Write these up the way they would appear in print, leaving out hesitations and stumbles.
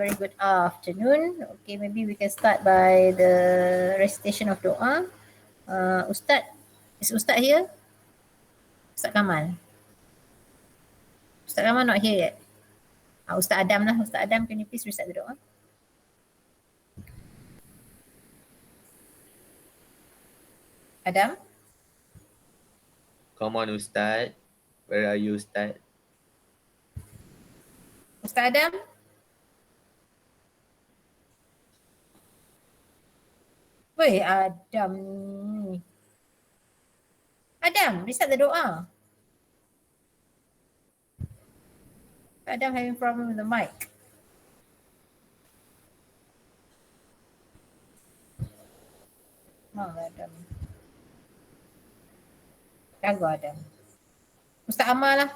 Very good afternoon. Okay, maybe we can start by the recitation of doa. Ustaz, is Ustaz here? Ustaz Kamal. Ustaz Kamal not here yet. Ustaz Adam lah. Ustaz Adam, can you please recite the doa? Adam? Come on, Ustaz. Where are you, Ustaz? Ustaz Adam? Weh, Adam ni. Adam, recite the doa. Adam having problem with the mic. Adam. Jaga Adam. Ustaz Amal lah.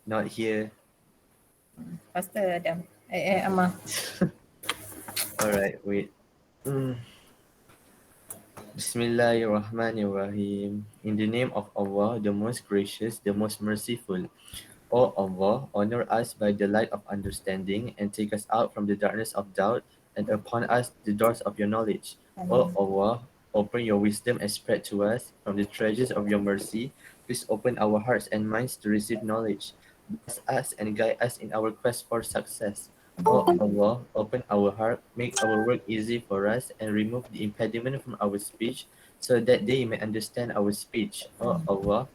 Not here. Faster Adam. Amal. Alright, wait. Bismillahirrahmanirrahim. In the name of Allah, the most gracious, the most merciful. O Allah, honor us by the light of understanding and take us out from the darkness of doubt and upon us the doors of your knowledge. O Allah, open your wisdom and spread to us from the treasures of your mercy. Please open our hearts and minds to receive knowledge. Bless us and guide us in our quest for success. O Allah, open our heart, make our work easy for us, and remove the impediment from our speech, so that they may understand our speech. O Allah,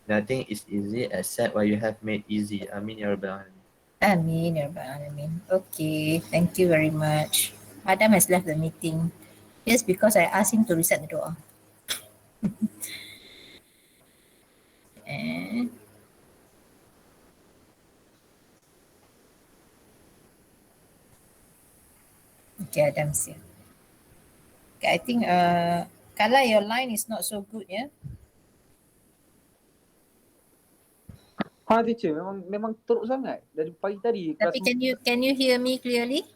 nothing is easy except what you have made easy. Amin ya Rabbal Alamin. Amin ya Rabbal Alamin. Okay, thank you very much. Adam has left the meeting just because I asked him to recite the doa. Okay, Adam's here. Okay, I think Kala, your line is not so good, yeah? Teacher, memang teruk sangat dari pagi tadi. Tapi can you hear me clearly?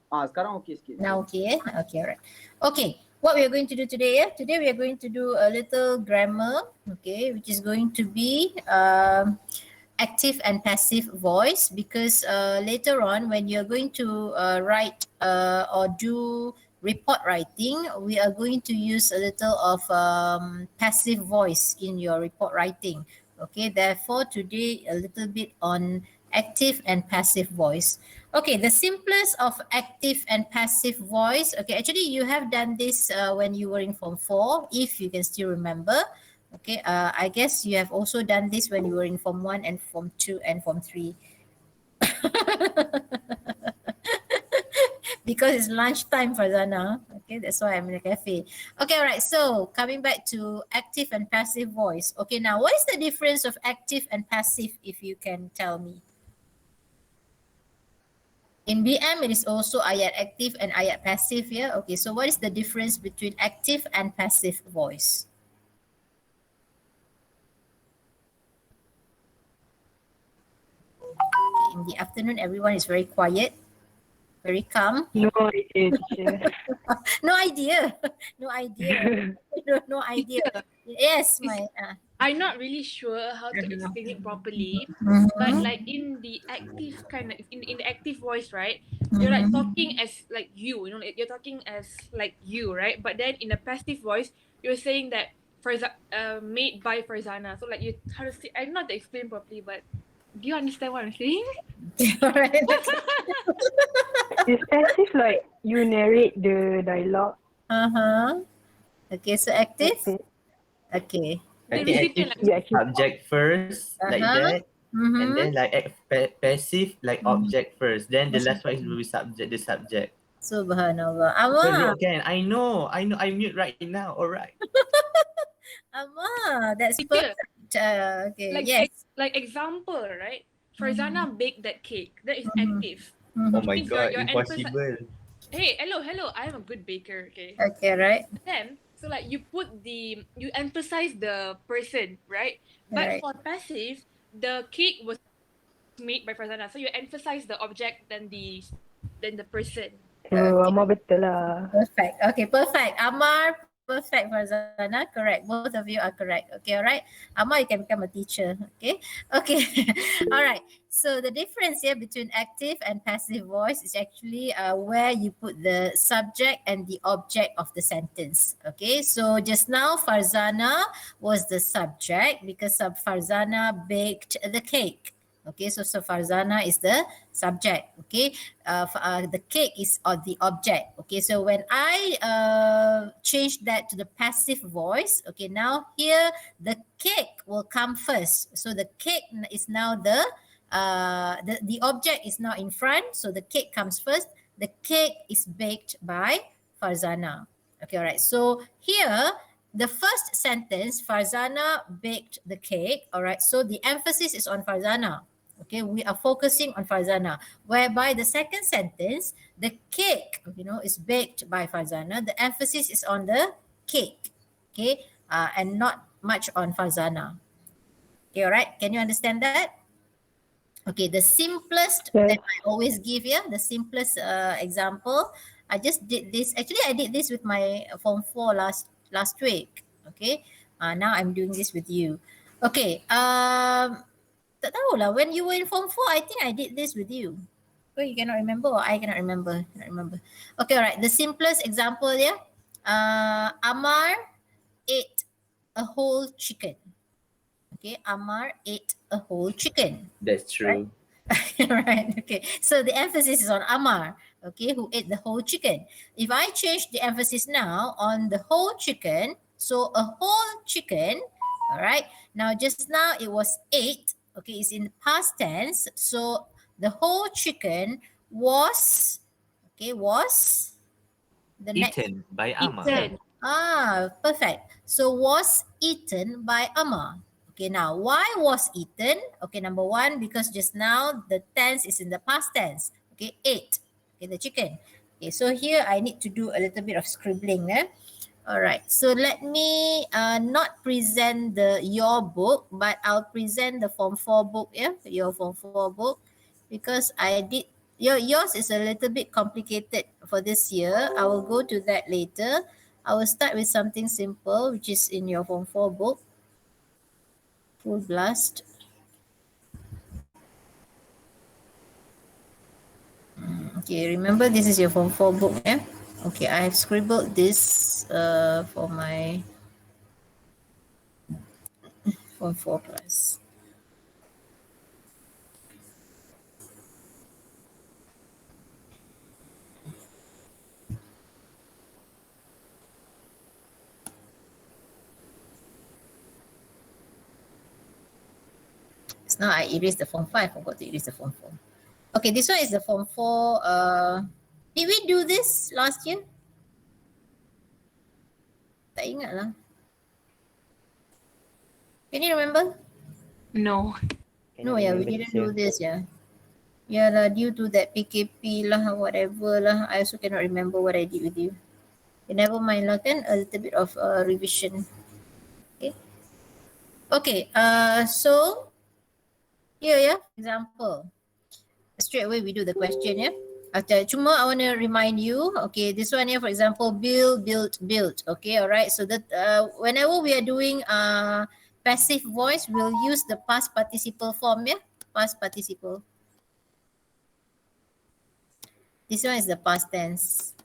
Sekarang okey sikit. Now okay, okay, alright. Okay, what we are going to do today, today we are going to do a little grammar, okay, which is going to be active and passive voice, because later on when you're going to write or do report writing, we are going to use a little of passive voice in your report writing. Okay, therefore today a little bit on active and passive voice. Okay, the simplest of active and passive voice. Okay, actually you have done this when you were in Form 4, if you can still remember. Okay, I guess you have also done this when you were in Form 1 and Form 2 and Form 3. Because it's lunchtime for Zana. Okay, that's why I'm in a cafe. Okay, all right. So coming back to active and passive voice. Okay, now what is the difference of active and passive, if you can tell me? In BM, it is also ayat active and ayat passive, yeah? Okay, so what is the difference between active and passive voice? In the afternoon, everyone is very quiet, very calm. No idea, teacher. No idea. No idea. No idea. Yes, my. I'm not really sure how to explain it properly, but like in the active kind of in the active voice, right? You're like talking as like you know, you're talking as like you, right? But then in a passive voice, you're saying that made by Farzana. So like you how to say? I'm not to explain properly, but do you understand what I'm saying? Alright. It's as if like you narrate the dialogue. Okay, so active. Okay. I think active subject first, like that, and then like passive, like object first. Then the last one will be the subject. Subhanallah. Ama. Again, I know. I'm mute right now. All right. Ama, that's perfect. Okay. Like, yes. Like example, right? Farzana baked that cake. That is active. Oh my God, impossible. Hey, hello. I'm a good baker. Okay. Okay, right. Then, so like you emphasize the person, right? But right. for passive, the cake was made by Farzana. So you emphasize the object than the person. Amar betul lah. Perfect. Okay, perfect. Amar, Perfect, Farzana. Correct. Both of you are correct. Okay, all right. Amma, you can become a teacher. Okay. Okay. All right. So the difference here between active and passive voice is actually where you put the subject and the object of the sentence. Okay. So just now, Farzana was the subject because Farzana baked the cake. Okay, so Farzana is the subject. Okay, the cake is the object. Okay, so when I change that to the passive voice, okay, now here the cake will come first. So the cake is now the object is now in front. So the cake comes first. The cake is baked by Farzana. Okay, all right. So here the first sentence, Farzana baked the cake. All right. So the emphasis is on Farzana. Okay, we are focusing on Farzana. Whereby the second sentence, the cake, is baked by Farzana. The emphasis is on the cake. Okay, and not much on Farzana. Okay, all right. Can you understand that? Okay, the simplest that Yes. I always give here, the simplest example. I just did this. Actually, I did this with my form 4 last week. Okay, now I'm doing this with you. Okay, tak tahulah when you were in form 4, I think I did this with you. Oh, you cannot remember or I cannot remember. Cannot remember. Okay, alright. The simplest example here. Amar ate a whole chicken. Okay, Amar ate a whole chicken. That's Right? true. Right. Okay. So the emphasis is on Amar, okay, who ate the whole chicken. If I change the emphasis now on the whole chicken, so a whole chicken, all right. Now just now it was ate, okay, it's in the past tense. So the whole chicken was, okay, was the next Eaten by Amma. Eaten. perfect. So was eaten by Amma. Okay, now why was eaten? Okay, number one, because just now the tense is in the past tense. Okay, ate. Okay, the chicken. Okay, so here I need to do a little bit of scribbling. All right. So let me not present your book, but I'll present the Form 4 book. Yeah, your Form 4 book, because I did yours is a little bit complicated for this year. I will go to that later. I will start with something simple, which is in your Form 4 book. Full blast. Okay, remember this is your Form 4 book, yeah? Okay, I have scribbled this for my Form 4 class. So now I erased the Form 5, forgot to erase the Form 4. Okay, this one is the Form 4. Did we do this last year? Tak ingat lah. Can you remember? No. No, yeah, we didn't do this, yeah. Yeah lah, due to that PKP lah, whatever lah. I also cannot remember what I did with you. Okay, never mind lah, kan? A little bit of revision. Okay. Okay, so here, yeah, example. Straight away we do the question, yeah. Okay, cuma I want to remind you, okay, this one here, for example, build, built. Okay, all right. So that whenever we are doing passive voice, we'll use the past participle form, yeah, past participle. This one is the past tense.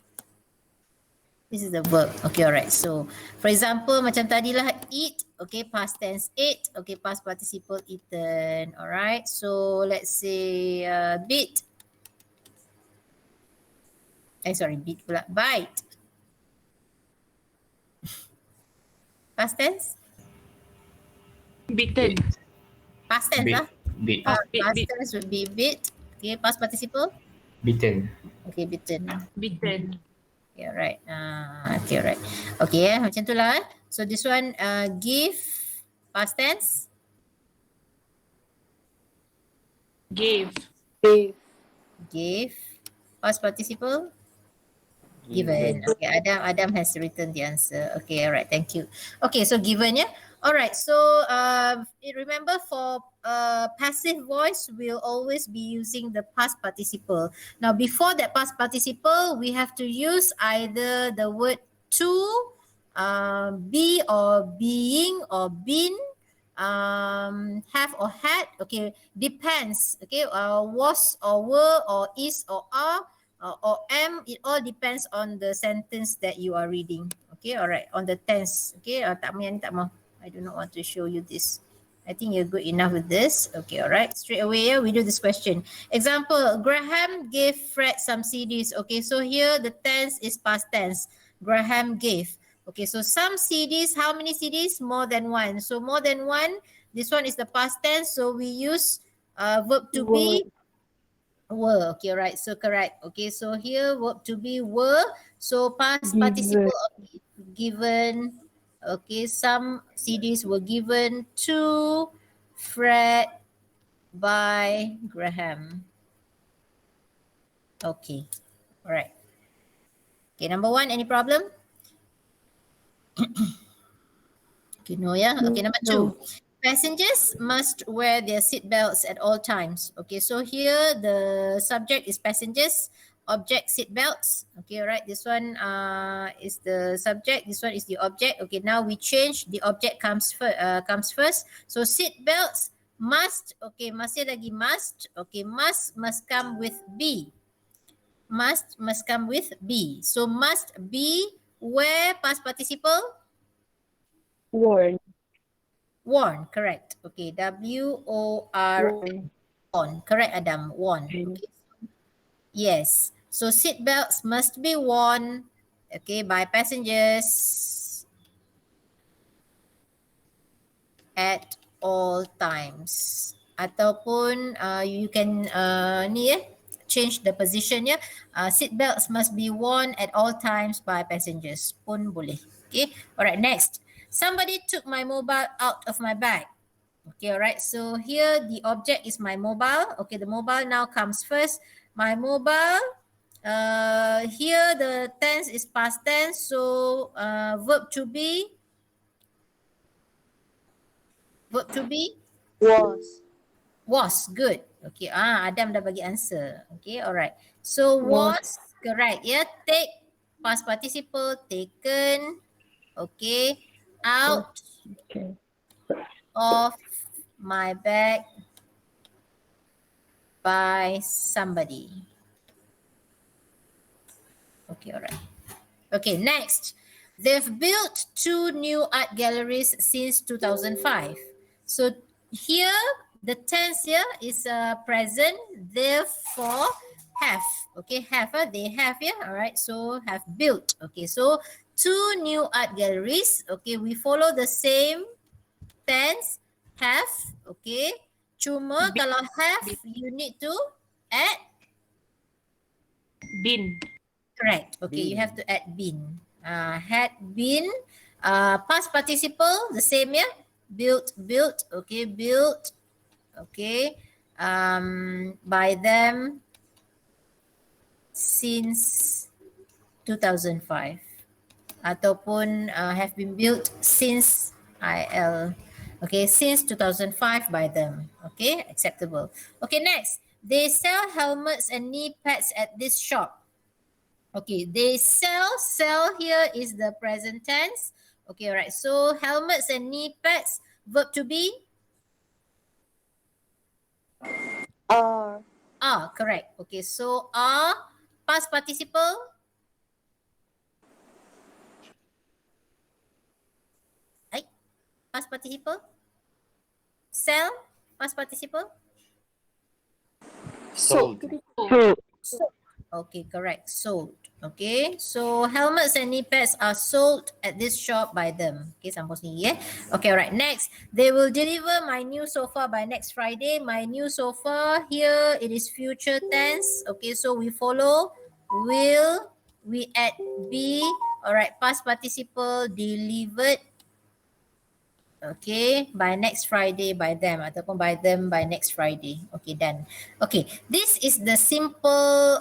This is the verb. Okay, all right. So, for example, macam tadi lah, eat. Okay, past tense ate. Okay, past participle eaten. All right. So, let's say bit. Bit pula. Bite. Past tense? Bitten. Past tense lah. Bit. Past Bit. tense would be bit. Okay, past participle? Bitten. Okay, bitten. Bitten. Okay, alright. Okay, alright. Okay, macam tu lah. So, this one, give. Past tense? Gave. Give. Past participle? Given. Okay, Adam has written the answer. Okay, all right. Thank you. Okay, so given, yeah. All right. So remember, for passive voice, we'll always be using the past participle. Now, before that past participle, we have to use either the word to be or being or been, have or had, okay, depends, okay, was or were or is or are, or am, it all depends on the sentence that you are reading. Okay, all right, on the tense. Okay, tak mau, yang ni tak mau. I do not want to show you this. I think you're good enough with this. Okay, all right. Straight away, yeah, we do this question. Example, Graham gave Fred some CDs. Okay, so here the tense is past tense. Graham gave. Okay, so some CDs, how many CDs? More than one. So more than one, this one is the past tense. So we use verb to be, were. Okay, right. So correct. Okay, so here verb to be were. So past Given. participle of given. Okay, some CDs were given to Fred by Graham. Okay, all right. Okay, number one, any problem? Okay, no, yeah. Okay, number two. Passengers must wear their seat belts at all times. Okay, so here the subject is passengers, object seat belts. Okay, all right. This one is the subject. This one is the object. Okay, now we change. The object comes first. So seat belts must. Okay, masih lagi must. Okay, must come with be. Must come with be. So must be where past participle. Worn. Worn, correct. Okay, W-O-R, Worn. worn. Correct, Adam. Worn. Okay. Yes. So seat belts must be worn, okay, by passengers at all times. Ataupun you can ni change the position ya. Seat belts must be worn at all times by passengers pun boleh. Okay. Alright, next. Somebody took my mobile out of my bag. Okay, alright. So here the object is my mobile. Okay, the mobile now comes first. My mobile. Here the tense is past tense. So verb to be. Verb to be. Was. Was, good. Okay, Adam dah bagi answer. Okay, alright. So was correct. Yeah, take past participle, taken. Okay, out Okay. of my bag by somebody. Okay, alright. Okay, next. They've built 2 new art galleries since 2005. So here, the tense here is present, therefore have. Okay, have, they have here, alright. So have built. Okay, so 2 new art galleries. Okay, we follow the same tense, have. Okay, cuma kalau have, you need to add. Bin. Correct. Okay, you have to add been. Had been. Past participle, the same yeah. Built. Okay, built. Okay. By them since 2005. Ataupun have been built since IL. Okay, since 2005 by them. Okay, acceptable. Okay, next. They sell helmets and knee pads at this shop. Okay, they sell here is the present tense. Okay, all right. So helmets and knee pads, verb to be? Are. Are, correct. Okay, so are, past participle? Right? Past participle? Sell, past participle? Sold. So, Okay, correct. Sold. Okay, so helmets and knee pads are sold at this shop by them. Okay, sampai sini ya. Okay, alright. Next, they will deliver my new sofa by next Friday. My new sofa here, it is future tense. Okay, so we follow will, we add be. Alright, past participle delivered. Okay, by next Friday by them ataupun by them by next Friday. Okay, done. Okay, this is the simple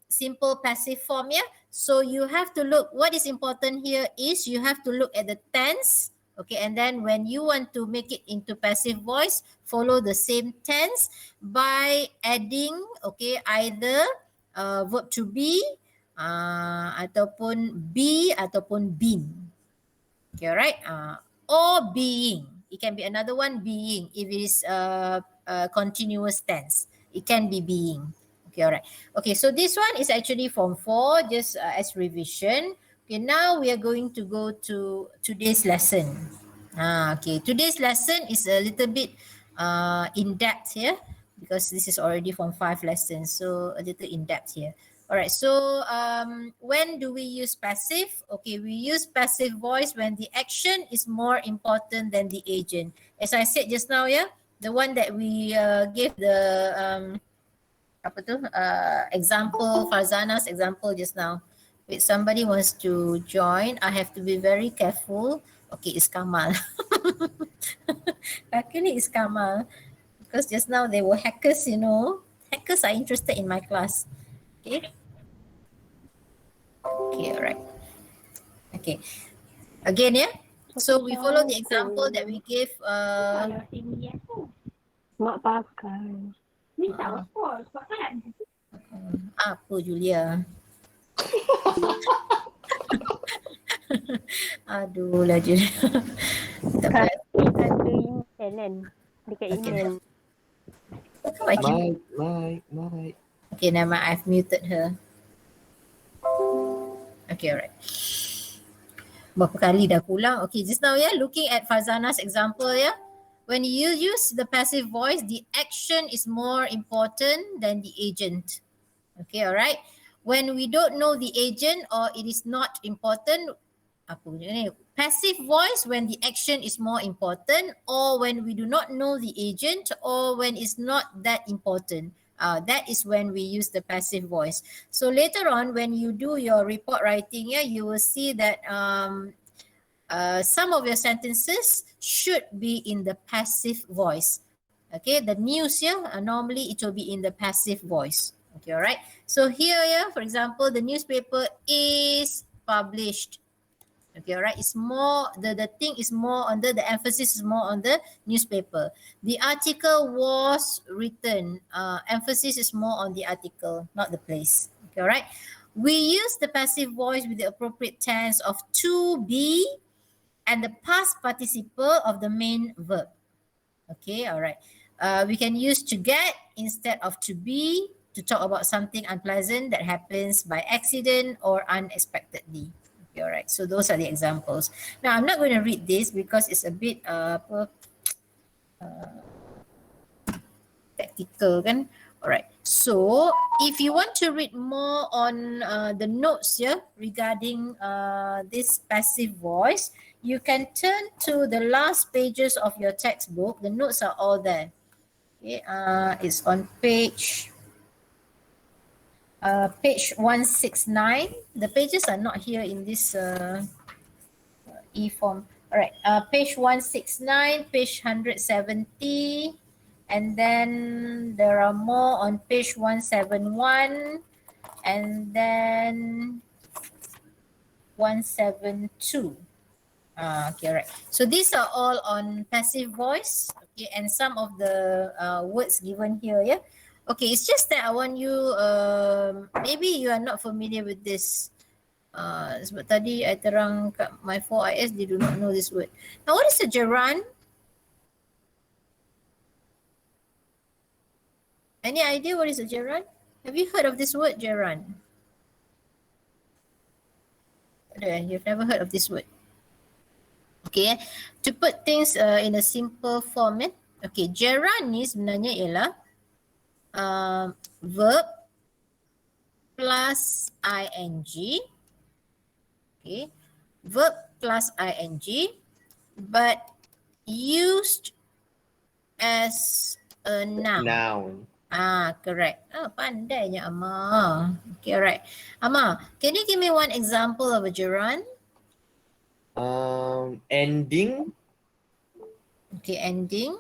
simple passive form yeah. So you have to look, what is important here is you have to look at the tense. Okay, and then when you want to make it into passive voice, follow the same tense by adding okay either verb to be ataupun be ataupun been. Okay, all right. Or being. It can be another one, being. If it is a continuous tense, it can be being. Okay, all right. Okay, so this one is actually Form 4, just as revision. Okay, now we are going to go to today's lesson. Okay, today's lesson is a little bit in depth here because this is already Form 5 lesson, so a little in depth here. All right, so when do we use passive? Okay, we use passive voice when the action is more important than the agent. As I said just now, yeah, the one that we gave the apa tu example, Farzana's example just now. If somebody wants to join, I have to be very careful. Okay, it's Kamal. Luckily, it's Kamal because just now they were hackers. You know, hackers are interested in my class. Okay. Okay, all right. Okay. Again, yeah. So we follow the example that we gave. Mak pakai. Apa Julia? Aduh lah Julia. Tak Kat apa. ada email kan? Dekat Okay. email. How I can... Mike. Okay, now I've muted her. Okay, alright. Berapa kali dah pulang? Okay, just now, yeah, looking at Farzana's example, yeah. When you use the passive voice, the action is more important than the agent. Okay, alright. When we don't know the agent or it is not important, apa ni? Passive voice when the action is more important or when we do not know the agent or when it's not that important. That is when we use the passive voice. So later on, when you do your report writing, yeah, you will see that some of your sentences should be in the passive voice. Okay, the news, yeah, normally it will be in the passive voice. Okay, all right. So here, yeah, for example, the newspaper is published. Okay, all right. It's more, the thing is more on the emphasis is more on the newspaper. The article was written. Emphasis is more on the article, not the place. Okay, all right. We use the passive voice with the appropriate tense of to be and the past participle of the main verb. Okay, all right. We can use to get instead of to be to talk about something unpleasant that happens by accident or unexpectedly. Okay, all right. So those are the examples. Now, I'm not going to read this because it's a bit tactical, kan? All right. So, if you want to read more on the notes here regarding this passive voice, you can turn to the last pages of your textbook. The notes are all there. Okay, it's on page 169. The pages are not here in this e-form. All right, page 169, page 170, and then there are more on page 171, and then 172. Okay, right. So these are all on passive voice. Okay, and some of the words given here, yeah. Okay, it's just that I want you, maybe you are not familiar with this. Sebab tadi I terang kat my 4IS, they do not know this word. Now, what is a gerund? Any idea what is a gerund? Have you heard of this word, gerund? You've never heard of this word. Okay, to put things in a simple form, okay, gerund ni sebenarnya ialah verb plus ing, okay, verb plus ing, but used as a noun. Noun. Correct. Pandainya Amma. Okay, alright. Amma, can you give me one example of a gerund? Ending. Okay, ending.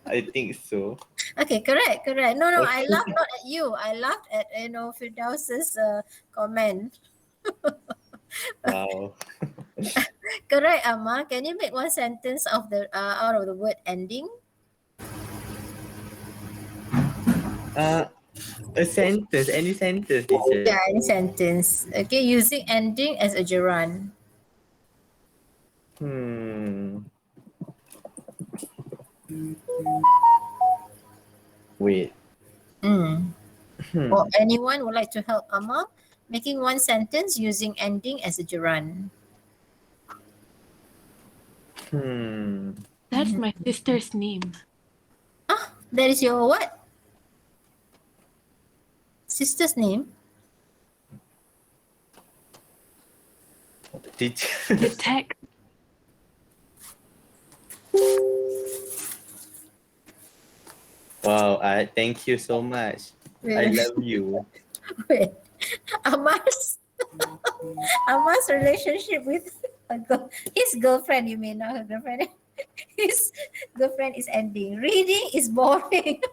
I think so. Okay, correct. No, I laughed not at you. I laughed at, Firdaus's comment. Wow. Correct, Amma. Can you make one sentence of the out of the word ending? A sentence, any sentence, teacher. Yeah, any sentence. Okay, using ending as a gerund. Hmm. Wait. Or anyone would like to help Amma making one sentence using ending as a gerund? That's my sister's name. That is your what? Sister's name? Teacher. The text. Wow, I thank you so much. I love you. Wait. Ammar's Ammar's relationship with his girlfriend, you mean, not her girlfriend. His girlfriend is ending. Reading is boring.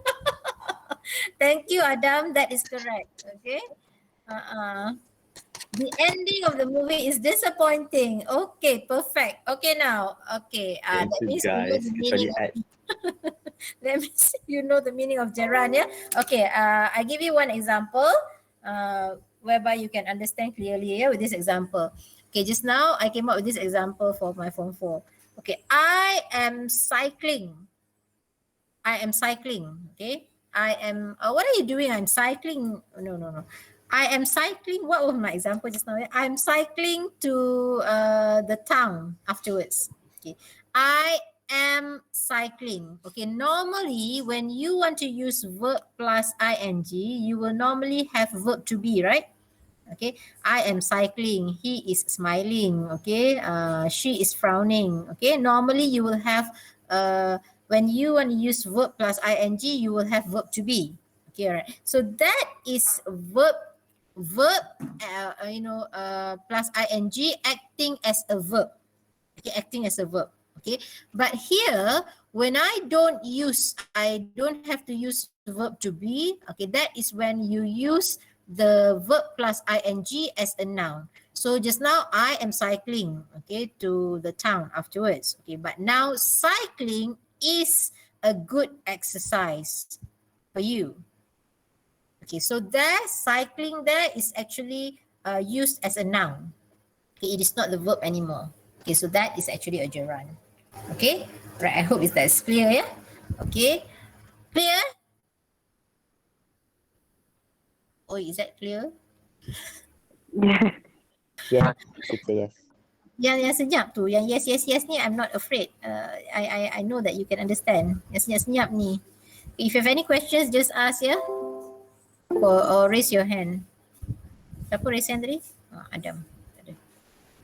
Thank you, Adam. That is correct. Okay. The ending of the movie is disappointing. Okay, perfect. Okay, now. Okay. Thank That you means you know guys. the Sorry, meaning of that means you know the meaning of gerund, yeah? Okay, I give you one example whereby you can understand clearly, yeah, with this example. Okay, just now I came up with this example for my form 4. Okay, I am cycling. Okay? I am, what are you doing? I'm cycling. No. I am cycling. What was my example just now? I'm cycling to the town afterwards. Okay. I am cycling. Okay. Normally, when you want to use verb plus ing, you will normally have verb to be, right? Okay. I am cycling. He is smiling. Okay. She is frowning. Okay. Normally, you will have when you want to use verb plus ing, you will have verb to be. Okay, all right. So that is verb plus ing acting as a verb. Okay, acting as a verb. Okay, but here when I don't have to use verb to be. Okay, that is when you use the verb plus ing as a noun. So just now I am cycling, okay, to the town afterwards. Okay, but now cycling is a good exercise for you. Okay, so there cycling there is actually used as a noun. Okay, it is not the verb anymore. Okay, so that is actually a gerund. Okay, right. I hope that's clear. Yeah. Okay, clear. Oh, is that clear? Yeah. Yes, teacher, yes. Yang senyap tu, yang yes ni, I'm not afraid. I know that you can understand. Yang senyap ni. If you have any questions, just ask ya. Or raise your hand. Siapa raise hand tadi? Adam.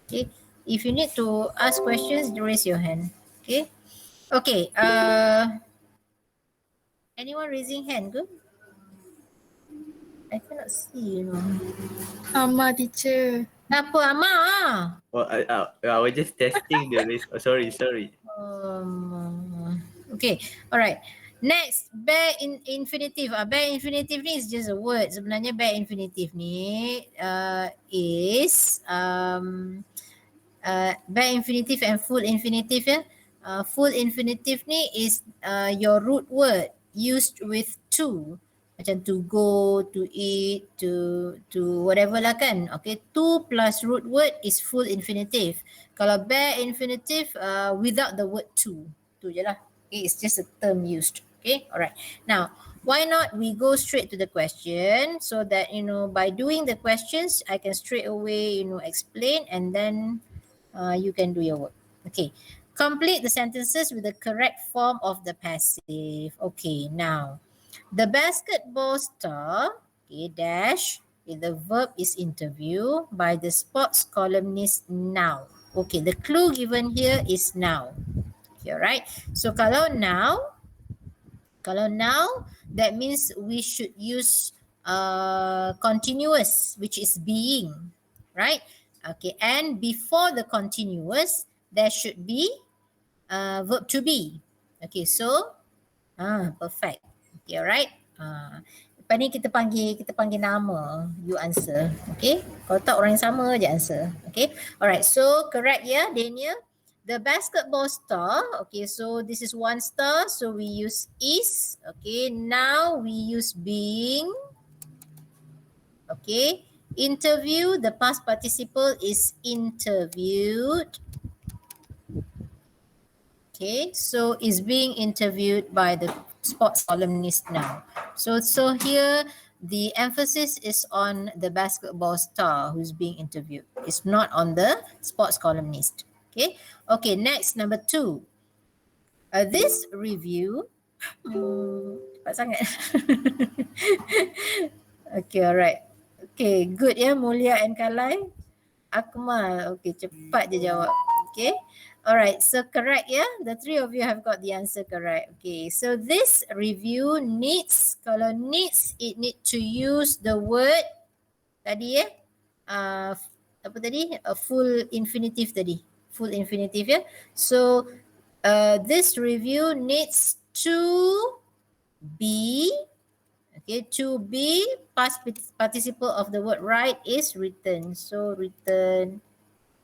Okay. If you need to ask questions, raise your hand. Okay. Okay. Anyone raising hand? Good. I cannot see, you know. Amma teacher. Apa Ama? Oh, I was just testing the list. Oh, sorry. Okay, alright. Next, bare infinitive. Bare infinitive ni is just a word. Sebenarnya bare infinitive ni is bare infinitive and full infinitive ya. Full infinitive ni is your root word used with to. Macam to go, to eat, to whatever lah kan. Okay, to plus root word is full infinitive. Kalau bare infinitive without the word to. Tu je lah. Okay, it's just a term used. Okay, alright. Now, why not we go straight to the question so that, you know, by doing the questions, I can straight away, you know, explain and then you can do your work. Okay, complete the sentences with the correct form of the passive. Okay, now, the basketball star, okay, dash, okay, the verb is interview by the sports columnist now. Okay, the clue given here is now. Okay, right? So kalau now, that means we should use continuous, which is being, right? Okay, and before the continuous, there should be verb to be. Okay, so perfect. Okay, alright. Lepas ni kita panggil nama, you answer. Okay, kalau tak orang yang sama je answer. Okay, alright. So correct ya, Daniel. The basketball star. Okay, so this is one star. So we use is. Okay, now we use being. Okay, interview. The past participle is interviewed. Okay, so is being interviewed by the sports columnist now. So here the emphasis is on the basketball star who's being interviewed. It's not on the sports columnist. Okay. Okay, next number 2. This review cepat sangat. Okay, alright. Okay, good ya Mulia and Kalai. Akmal, okay, cepat je jawab. Okay. Alright, so correct ya. The 3 of you have got the answer correct. Okay, so this review needs, kalau needs, it need to use the word tadi ya. Apa tadi? A full infinitive tadi. Full infinitive ya. So this review needs to be, okay, to be past participle of the word write is written. So written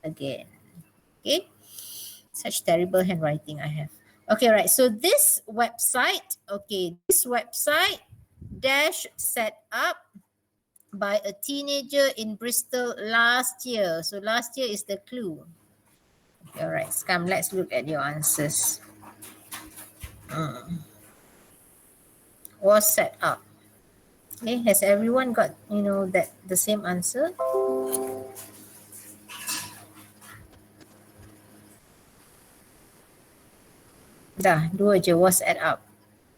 again. Okay, such terrible handwriting I have. Okay, right. So this website, okay, this website dash set up by a teenager in Bristol last year. So last year is the clue. Okay, all right, come, let's look at your answers. Was set up. Okay, has everyone got, that the same answer? Dah, 2 je, was set up.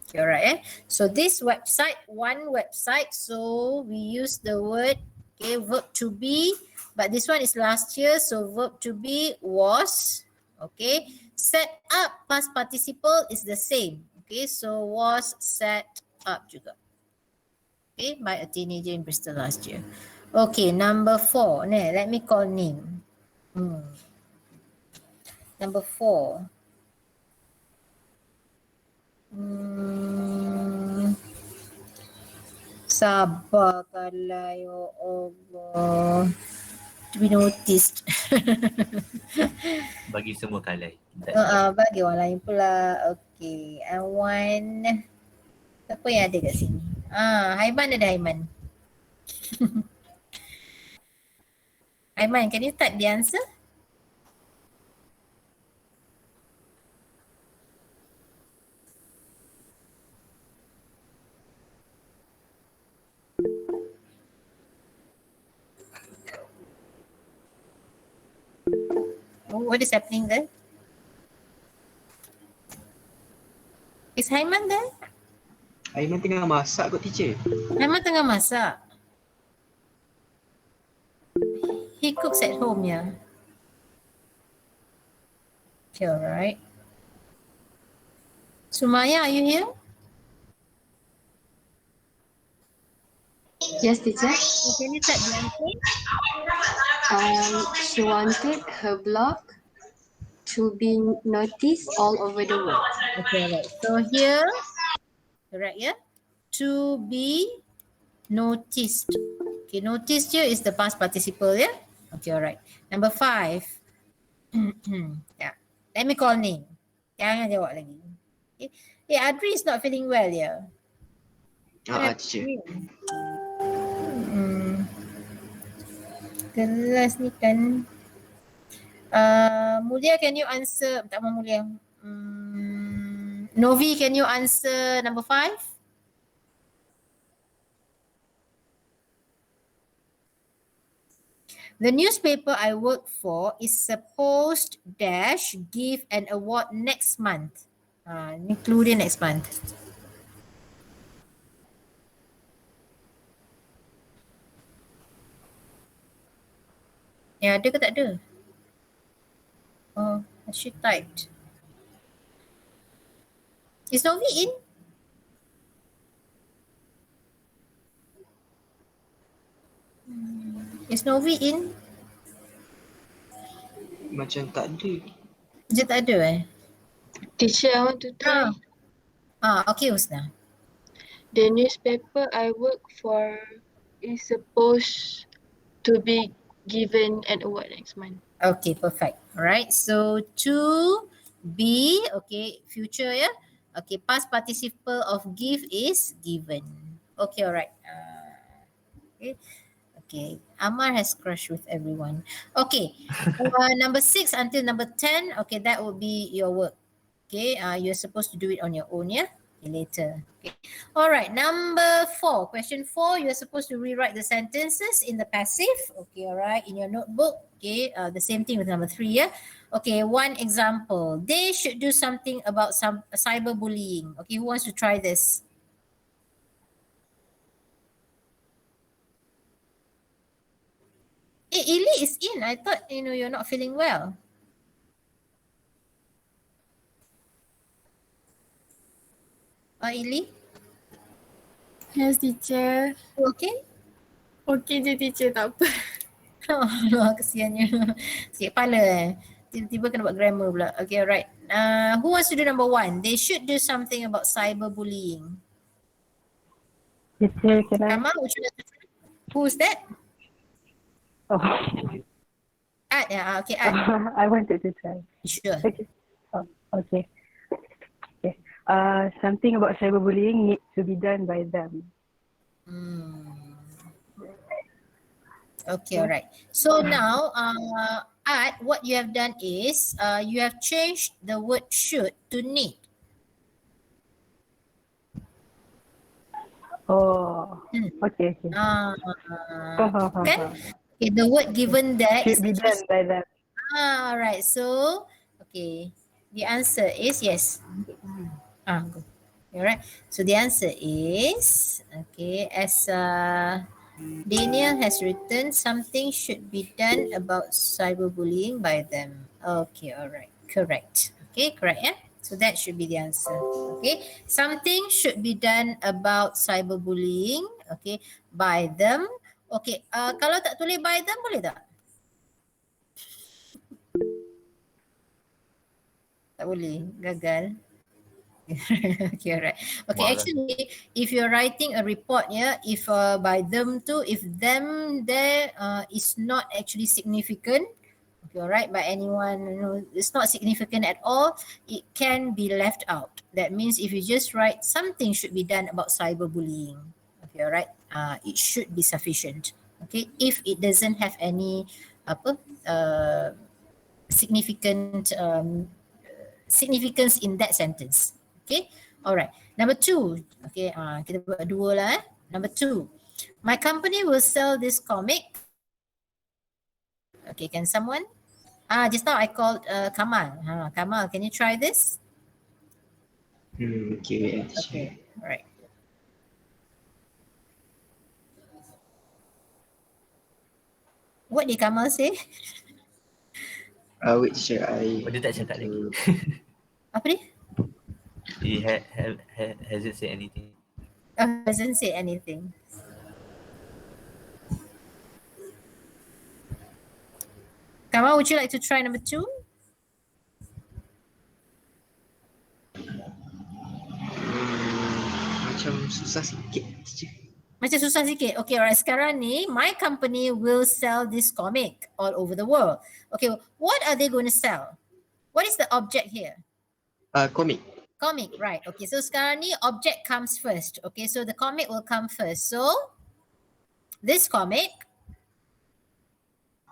Okay, alright So this website, one website, so we use the word, okay, verb to be, but this one is last year, so verb to be was, okay. Set up past participle is the same, okay, so was set up juga. Okay, by a teenager in Bristol last year. Okay, number 4. Let me call name. Number 4. Sabar kalau ya Allah. To be noticed. Bagi semua kalai. Bagi orang lain pula. Okay. I want. Siapa yang ada kat sini? Haiman ada Haiman. Haiman, can you type the answer? What is happening there? Is Haiman there? Aiman tengah masak kot teacher. Haiman tengah masak. He cooks at home, yeah. Okay, alright. Sumaya, are you here? Yes, teacher. Can you type the answer? She wanted her blog to be noticed all over the world. Okay, alright. So here, correct, yeah? To be noticed. Okay, noticed here is the past participle, yeah? Okay, alright. Number 5. Yeah. Let me call name. Jangan jawab lagi. Okay. Hey, Adri is not feeling well, yeah? Teacher. Kelas ni kan. Mulia, can you answer? Tak mau Mulia. Novi, can you answer number 5? The newspaper I work for is supposed dash give an award next month. Including next month. Ya, ada ke tak ada? Oh, she typed. Is Novi in? Is Novi in? Macam tak ada. Dia tak ada Teacher, I want to try. Okay Husna. The newspaper I work for is supposed to be given an award next month. Okay, perfect. Alright, so to be, okay, future ya. Okay, past participle of give is given. Okay, alright. Okay, Amar has crushed with everyone. Okay, number 6 until number 10, okay, that will be your work. Okay, you're supposed to do it on your own, yeah? Okay, later. Okay. All right, number 4. Question 4, you're supposed to rewrite the sentences in the passive. Okay, all right, in your notebook. Okay, the same thing with number 3, yeah? Okay, one example. They should do something about some cyberbullying. Okay, who wants to try this? Ili is in. I thought, you're not feeling well. Ili? Yes, teacher. You okay? Okay je teacher, tak apa. Oh, kesiannya. Sikit kepala Tiba-tiba kena buat grammar pula. Okay, alright. Who wants to do number 1? They should do something about cyberbullying. Teacher, can I? Kamal, would you like to try? Who's that? Oh, Ad, okay, Ad. I wanted to try. Sure. Okay. Oh, okay. Okay. Something about cyberbullying needs to be done by them. Okay, alright. So now, Ad, what you have done is, you have changed the word should to need. Oh, okay, okay. Kan? Okay, the word given there is Should be done by them. alright. So, okay, the answer is yes. Go. Alright. So the answer is okay. As Daniel has written, something should be done about cyberbullying by them. Okay. Alright. Correct. Okay. Correct. Yeah. So that should be the answer. Okay. Something should be done about cyberbullying. Okay. By them. Okay. Kalau tak tulis by them boleh tak? Tak boleh. Gagal. Okay, alright. Okay, actually, if you're writing a report, yeah, if by them too, if them there is not actually significant, okay, alright, by anyone, it's not significant at all, it can be left out. That means if you just write something should be done about cyberbullying, okay, alright, it should be sufficient. Okay, if it doesn't have any significant significance in that sentence. Okay, alright. Number 2. Okay, kita buat 2 lah. Number 2. My company will sell this comic. Okay, can someone? Just now I called Kamal. Kamal, can you try this? Okay, Okay, alright. What did Kamal say? Wait, teacher, Dia tak cakap lagi. Apa dia? He hasn't said anything. Doesn't say anything. Kamal, would you like to try number 2? Macam susah sikit, teacher. Macam susah sikit. Okay, alright. Sekarang ni, my company will sell this comic all over the world. Okay, what are they going to sell? What is the object here? Comic. Comic, right. Okay, so sekarang ni object comes first. Okay, so the comic will come first. So, this comic,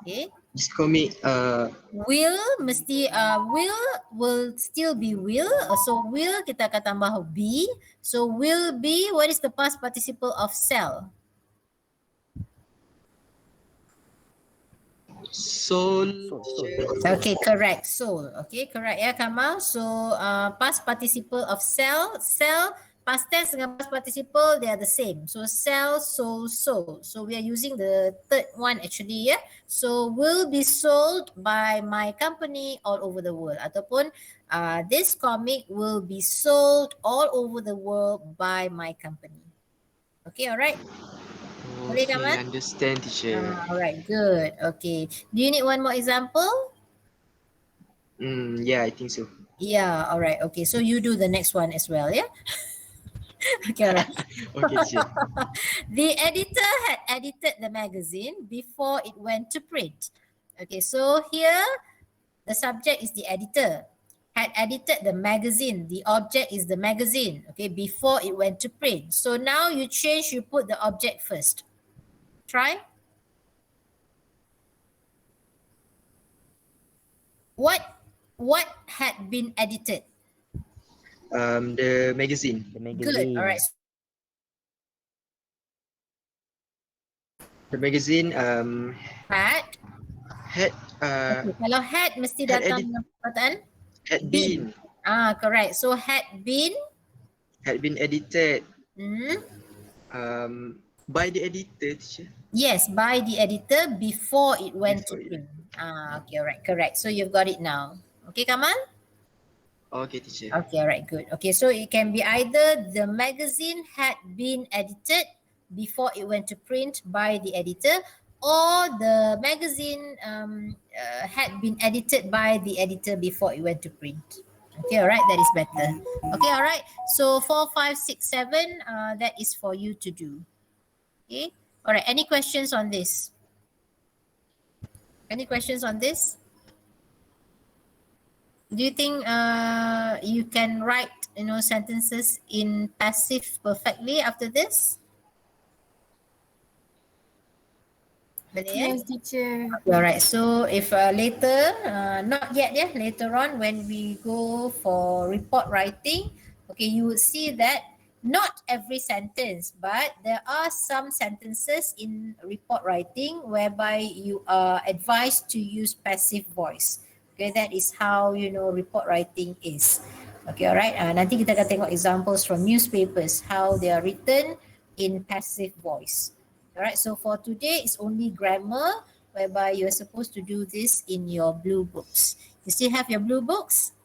okay, This comic, will mesti, will still be will. So, will kita akan tambah be. So, will be, what is the past participle of sell? soul. Okay, correct. Soul. Okay, correct ya Kamal. So past participle of sell, past tense dengan past participle they are the same. So sell, sold, sold. So we are using the third one actually ya. So will be sold by my company all over the world. Ataupun this comic will be sold all over the world by my company. Okay, alright. Boleh Okay, Kamal? understand, teacher. Alright, good. Okay. Do you need one more example? Yeah, I think so. Yeah, alright. Okay, so you do the next one as well, yeah? Okay, alright. Okay, teacher. The editor had edited the magazine before it went to print. Okay, so here the subject is the editor. Had edited the magazine. The object is the magazine, okay, before it went to print. So now you change, you put the object first. Try. What had been edited? The magazine. The Good. All right. magazine. The magazine Hat. had Okay. Kalau hat mesti had datang edit dengan perkataan had been. been Correct. So had been. edited Hmm. by the editor, teacher. Yes, by the editor before it went to Before it. print. Okay, all right, correct. So you've got it now. Okay, Kamal? Okay, teacher. Okay, all right, good. Okay, so it can be either the magazine had been edited before it went to print by the editor, or the magazine had been edited by the editor before it went to print. Okay, all right, that is better. Okay, all right. So 4, 5, 6, 7, that is for you to do. Okay, all right. Any questions on this? Any questions on this? Do you think you can write sentences in passive perfectly after this? Yes, teacher. All right. So if later, not yet, yeah, later on when we go for report writing, okay, you would see that not every sentence, but there are some sentences in report writing whereby you are advised to use passive voice. Okay, that is how report writing is. Okay, alright. Nanti kita akan tengok examples from newspapers how they are written in passive voice. Alright, so for today it's only grammar whereby you're supposed to do this in your blue books. You still have your blue books?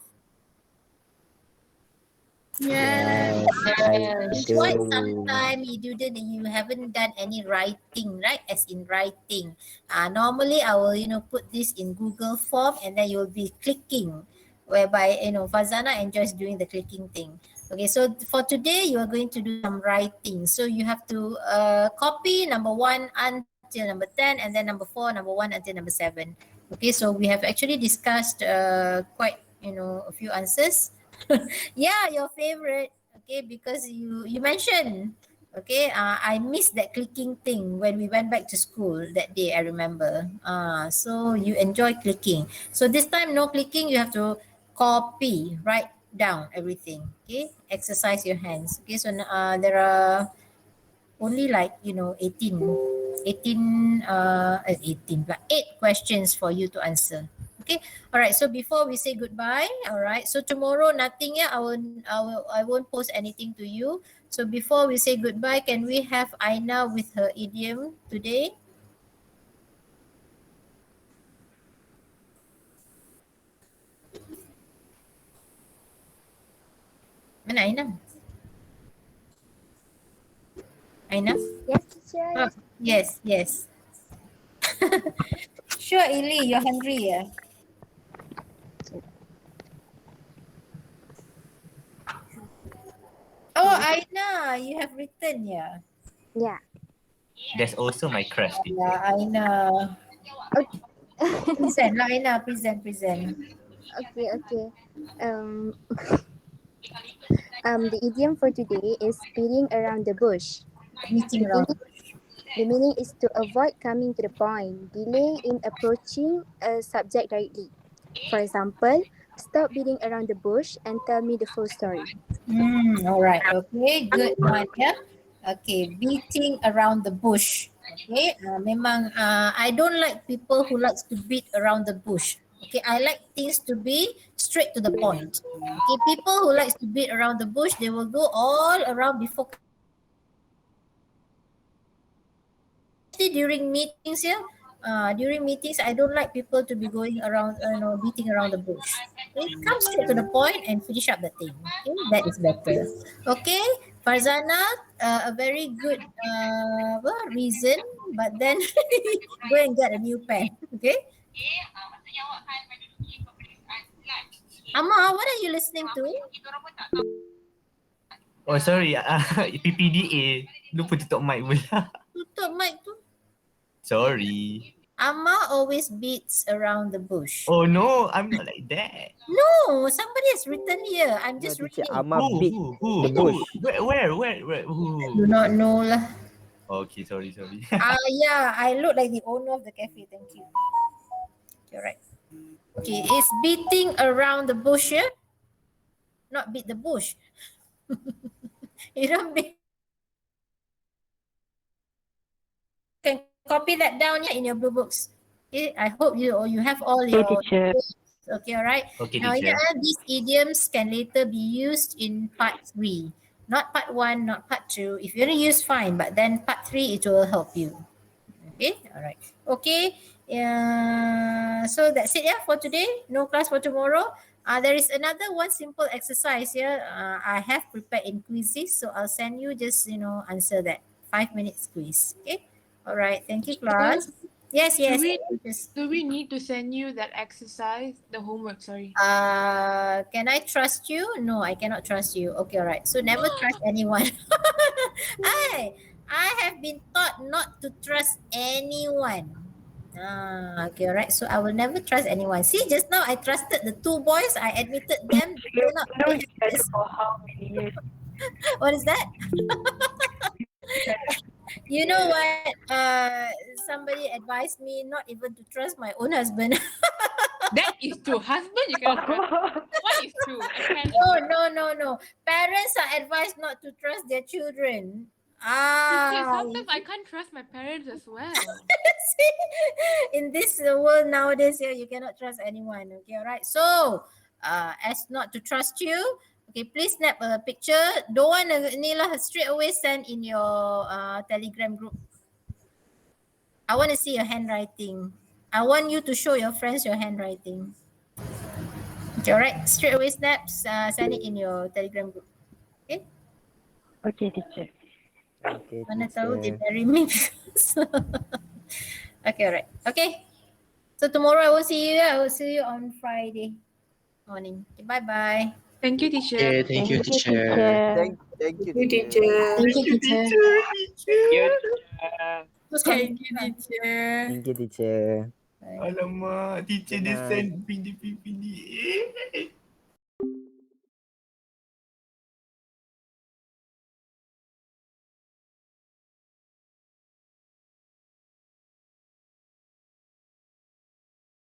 Yes. It's quite some do. time you haven't done any writing, right? As in writing. Normally I will put this in Google form and then you'll be clicking, whereby Fazana enjoys doing the clicking thing. Okay, so for today you are going to do some writing. So you have to copy number 1 until number 10, and then number 4, number 1 until number 7. Okay, so we have actually discussed quite a few answers. Yeah, your favorite. Okay, because you mentioned. Okay, I missed that clicking thing when we went back to school that day. I remember. So you enjoy clicking. So this time no clicking. You have to copy, write down everything. Okay, exercise your hands. Okay, so there are only like 18 but 8 questions for you to answer. Okay, all right, so before we say goodbye, all right, so tomorrow nothing, yeah, I won't post anything to you. So before we say goodbye, can we have Aina with her idiom today? Mana Aina? Aina? Yes, teacher. Oh, yes. Sure, Ili, you're hungry, yeah? Oh, Aina, you have written, yeah. Yeah. That's also my crush, teacher. Yeah, Aina. Okay. Present lah, Aina, present. Okay. Um, the idiom for today is beating around the bush. Meeting around. The meaning is to avoid coming to the point, delay in approaching a subject directly. For example, stop beating around the bush and tell me the full story. All right. Okay. Good one. Yeah. Okay. Beating around the bush. Okay. Memang I don't like people who likes to beat around the bush. Okay. I like things to be straight to the point. Okay. People who likes to beat around the bush, they will go all around before. Especially during meetings, yeah. During meetings, I don't like people to be going around, beating around the bush. Okay, come straight to the point and finish up the thing. Okay, that is better. Okay, Farzana, a very good reason, but then go and get a new pen. Okay. Amma, what are you listening to? Oh, sorry. PPDA. Lupa tutup mic pula. Tutup mic tu. Sorry. Amma always beats around the bush. Oh no, I'm not like that. No, somebody has written here. I'm just teacher, reading. Amma beat Who? the bush. Where? Do Who? not know lah. Okay, sorry. Yeah, I look like the owner of the cafe. Thank you. You're right. Okay, it's beating around the bush. Yeah? not beat the bush. You don't beat. Can copy that down in your blue books. Okay, I hope you have all Okay, your teacher. okay, all right. Okay, Now teacher. these idioms can later be used in part 3. Not part 1, not part 2. If you want to use, fine, but then part 3 it will help you. Okay, all right. Okay, so that's it for today. No class for tomorrow. There is another one simple exercise here. I have prepared in quizzes, so I'll send you, just answer that 5 minute quiz. Okay, all right. Thank you, Teacher, class. Yes, do yes. we Just, do we need to send you that exercise, the homework? Sorry. can I trust you? No, I cannot trust you. Okay, all right. So never trust anyone. I have been taught not to trust anyone. Okay, all right. So I will never trust anyone. See, just now I trusted the two boys. I admitted them. They You turn out know very each other serious. for how many years? What is that? You know what? Somebody advised me not even to trust my own husband. That is true. Husband, you cannot trust. One is true. I can No, agree. no. Parents are advised not to trust their children. Teacher, sometimes I can't trust my parents as well. See, in this world nowadays, you cannot trust anyone. Okay, all right. So, as not to trust you, okay, please snap a picture. Don't want Nila straight away send in your Telegram group. I want to see your handwriting. I want you to show your friends your handwriting. Okay, all right. Straight away snaps. Send it in your Telegram group. Okay. Okay, teacher. Okay, Mana tahu dia teacher. dari me. Okay, alright. Okay. So tomorrow I will see you. I will see you on Friday morning. Okay, bye bye. Thank you, teacher. Okay, thank you, Thank you, teacher. teacher. Thank you, Thank you, teacher. teacher. Thank you, teacher. Terus Thank you, teacher. Thank you, teacher. Bye. Alamak, teacher dia Good night. send pindi.